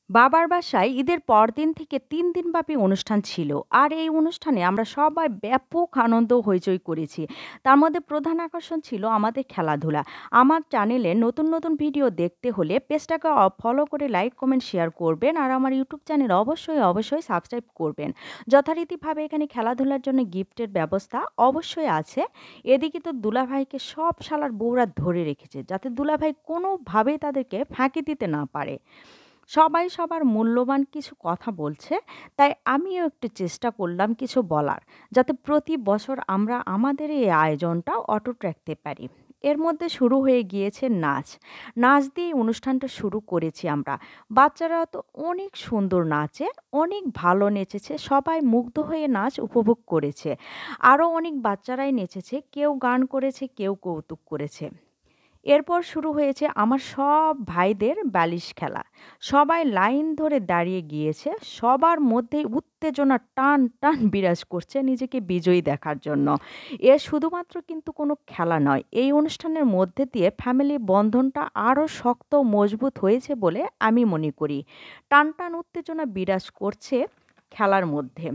বাবার বাসায় ঈদের পরদিন থেকে ৩ দিনব্যাপী অনুষ্ঠান ছিল। আর এই অনুষ্ঠানে আমরা সবাই ব্যাপক আনন্দ হইচই করেছি। তার মধ্যে প্রধান আকর্ষণ ছিল আমাদের খেলাধুলা। আমার চ্যানেলে নতুন, নতুন ভিডিও দেখতে হলে পেজটাকে ফলো করে লাইক, কমেন্ট, শেয়ার করবেন। আর আমার ইউটিউব চ্যানেল অবশ্যই, অবশ্যই সাবস্ক্রাইব করবেন। যথারীতিভাবে এখানে খেলাধুলার জন্য গিফটের ব্যবস্থা অবশ্যই আছে। এদিকে তো দুলাভাইকে সব শালার বউরা ধরে রেখেছে যাতে দুলাভাই কোনোভাবেই তাদেরকে ফাঁকি দিতে না পারে। সবাই সবার মূল্যবান কিছু কথা বলছে, তাই আমিও একটু চেষ্টা করলাম কিছু বলার, যাতে প্রতি বছর আমরা আমাদের এই আয়োজনটা অটুট রাখতে পারি। এর মধ্যে শুরু হয়ে গিয়েছে নাচ। নাচ দিয়ে অনুষ্ঠানটা শুরু করেছি আমরা। বাচ্চারা তো অনেক সুন্দর নাচে, অনেক ভালো নেচেছে, সবাই মুগ্ধ হয়ে নাচ উপভোগ করেছে। আরও অনেক বাচ্চারাই নেচেছে, কেউ গান করেছে, কেউ কৌতুক করেছে। এরপর শুরু হয়েছে আমার সব ভাইদের বালিশ খেলা। সবাই লাইন ধরে দাঁড়িয়ে গিয়েছে। সবার মধ্যেই উত্তেজনা টান টান বিরাজ করছে নিজেকে বিজয়ী দেখার জন্য। এ শুধুমাত্র কিন্তু কোনো খেলা নয়। এই অনুষ্ঠানের মধ্যে দিয়ে ফ্যামিলি বন্ধনটা আরও শক্ত ও মজবুত হয়েছে বলে আমি মনে করি। টান টান উত্তেজনা বিরাজ করছে খেলার মধ্যে।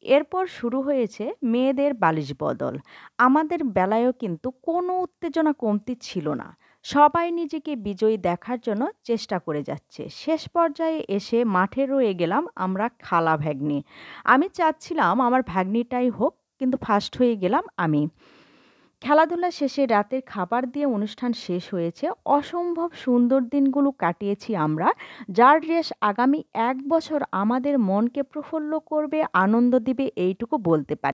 এরপর শুরু হয়েছে মেয়েদের বালিশ বদল। আমাদের বেলায়ও কিন্তু কোনো উত্তেজনা কমতি ছিল না। সবাই নিজেকে বিজয়ী দেখার জন্য চেষ্টা করে যাচ্ছে। শেষ পর্যায়ে এসে মাঠে রয়ে গেলাম আমরা খালা ভাগ্নি। আমি চাচ্ছিলাম আমার ভাগ্নিটাই হোক, কিন্তু ফার্স্ট হয়ে গেলাম আমি। খেলাধুলা শেষে রাতের খাবার দিয়ে অনুষ্ঠান শেষ হয়েছে। অসম্ভব সুন্দর দিনগুলো কাটিয়েছি আমরা, যার রেশ আগামী ১ বছর আমাদের মনকে প্রফুল্ল করবে, আনন্দ দিবে এইটুকু বলতে পারি।